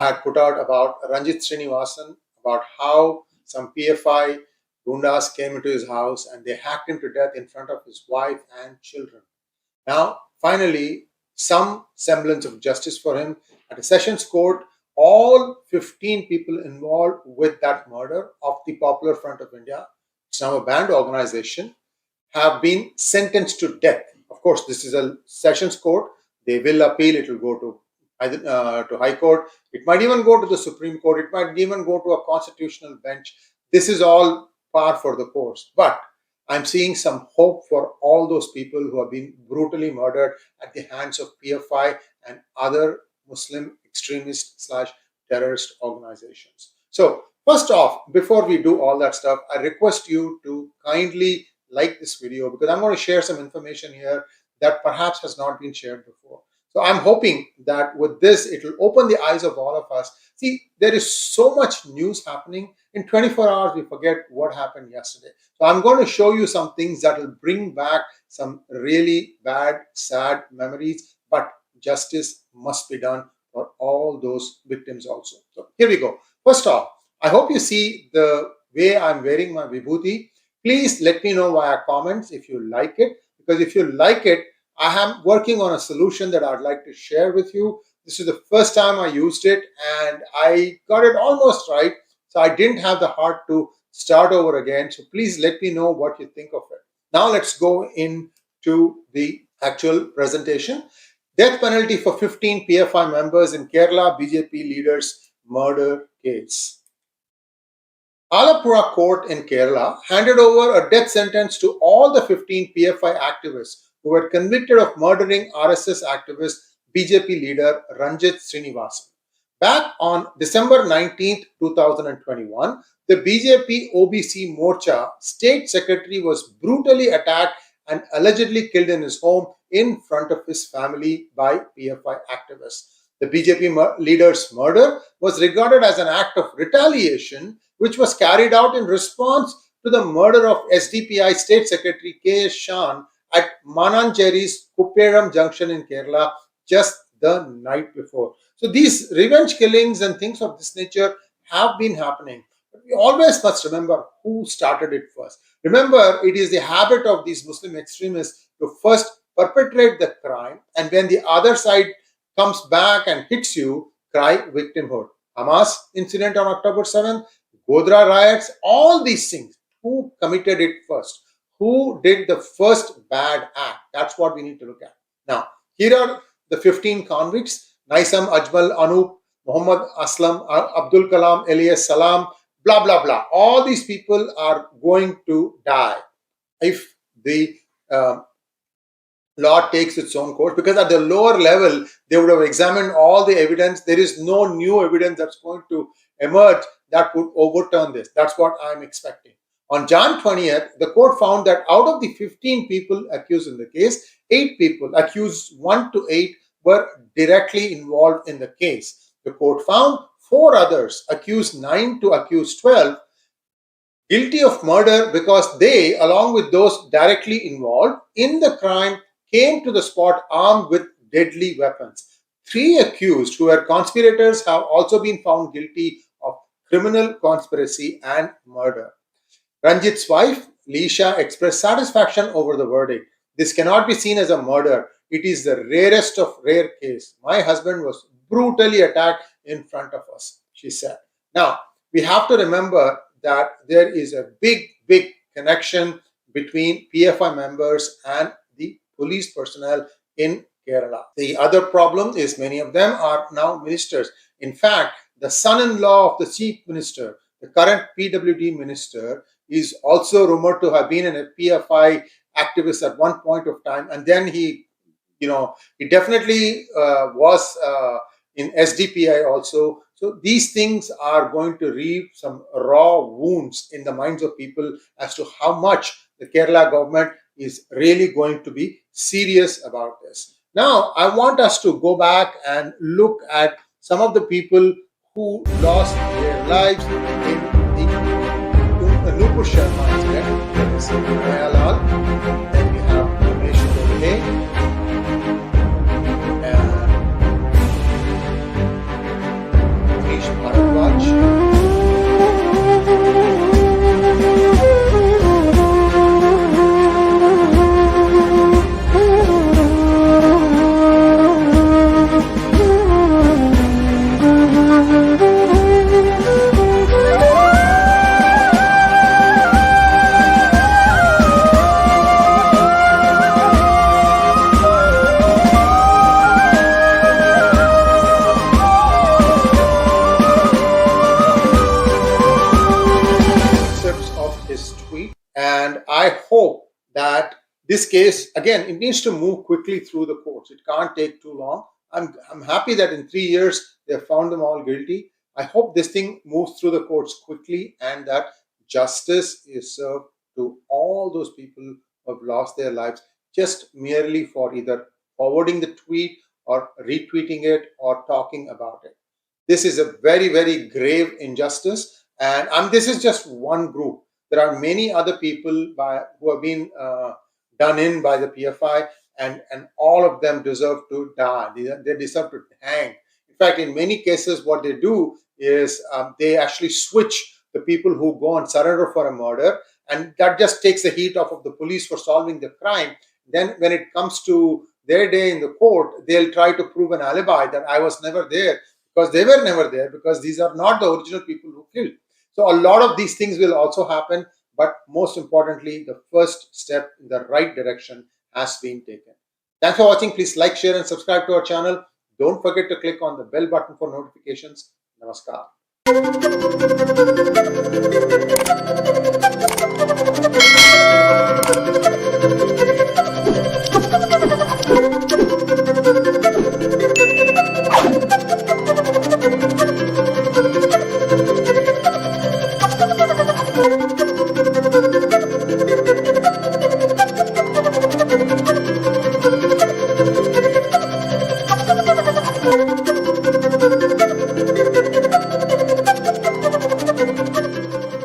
had put out about Ranjith Srinivasan, about how some PFI gundas came into his house and they hacked him to death in front of his wife and children. Now, finally, some semblance of justice for him. At a sessions court, all 15 people involved with that murder of the Popular Front of India, it's now a banned organization, have been sentenced to death. Of course, this is a sessions court. They will appeal. It will go to High Court. It might even go to the Supreme Court. It might even go to a constitutional bench. This is all par for the course. But I'm seeing some hope for all those people who have been brutally murdered at the hands of PFI and other Muslim extremist / terrorist organizations. So first off, before we do all that stuff, I request you to kindly like this video because I'm going to share some information here that perhaps has not been shared before. So I'm hoping that with this, it will open the eyes of all of us. See, there is so much news happening. In 24 hours, we forget what happened yesterday. So I'm going to show you some things that will bring back some really bad, sad memories, but justice must be done for all those victims also. So here we go. First off, I hope you see the way I'm wearing my vibhuti. Please let me know via comments if you like it, because if you like it, I am working on a solution that I'd like to share with you. This is the first time I used it and I got it almost right. So I didn't have the heart to start over again. So please let me know what you think of it. Now let's go into the actual presentation. Death penalty for 15 PFI members in Kerala BJP leaders murder case. Alappuzha Court in Kerala handed over a death sentence to all the 15 PFI activists who were convicted of murdering RSS activist BJP leader Ranjith Srinivasan. Back on December 19, 2021, the BJP OBC Morcha state secretary was brutally attacked and allegedly killed in his home in front of his family by PFI activists. The BJP leader's murder was regarded as an act of retaliation, which was carried out in response to the murder of SDPI State Secretary K.S. Shan at Manancheri's Kupperam Junction in Kerala just the night before. So these revenge killings and things of this nature have been happening. But we always must remember who started it first. Remember, it is the habit of these Muslim extremists to first perpetrate the crime, and when the other side comes back and hits you, cry victimhood. Hamas incident on October 7th, Godhra riots, all these things. Who committed it first? Who did the first bad act? That's what we need to look at. Now, here are the 15 convicts: Naisam, Ajmal, Anup, Muhammad Aslam, Abdul Kalam, Elias Salam, blah, blah, blah. All these people are going to die if the law takes its own course, because at the lower level, they would have examined all the evidence. There is no new evidence that's going to emerge that would overturn this. That's what I'm expecting. On Jan 20th, the court found that out of the 15 people accused in the case, 8 people, accused 1 to 8, were directly involved in the case. The court found 4 others, accused 9 to accused 12, guilty of murder because they, along with those directly involved in the crime, came to the spot armed with deadly weapons. 3 accused who were conspirators have also been found guilty of criminal conspiracy and murder. Ranjith's wife, Leisha, expressed satisfaction over the verdict. This cannot be seen as a murder. It is the rarest of rare case. My husband was brutally attacked in front of us, she said. Now, we have to remember that there is a big connection between PFI members and the police personnel in Kerala. The other problem is many of them are now ministers. In fact, the son-in-law of the chief minister, the current PWD minister, is also rumored to have been a PFI activist at one point of time, and then he definitely was in SDPI also. So these things are going to leave some raw wounds in the minds of people as to how much the Kerala government is really going to be serious about this. Now, I want us to go back and look at some of the people who lost their lives in the Nupur Sharma incident. That is Kanhaiya Lal. Then we have Kolhe. Manish Bharadwaj. And I hope that this case, again, it needs to move quickly through the courts. It can't take too long. I'm happy that in 3 years they have found them all guilty. I hope this thing moves through the courts quickly and that justice is served to all those people who have lost their lives just merely for either forwarding the tweet or retweeting it or talking about it. This is a very, very grave injustice. And this is just one group. There are many other people who have been done in by the PFI, and all of them deserve to die. They deserve to hang. In fact, in many cases, what they do is they actually switch the people who go and surrender for a murder, and that just takes the heat off of the police for solving the crime. Then when it comes to their day in the court, they'll try to prove an alibi that I was never there, because they were never there, because these are not the original people who killed. So a lot of these things will also happen, but most importantly, the first step in the right direction has been taken. Thanks for watching. Please like, share and subscribe to our channel. Don't forget to click on the bell button for notifications. Namaskar.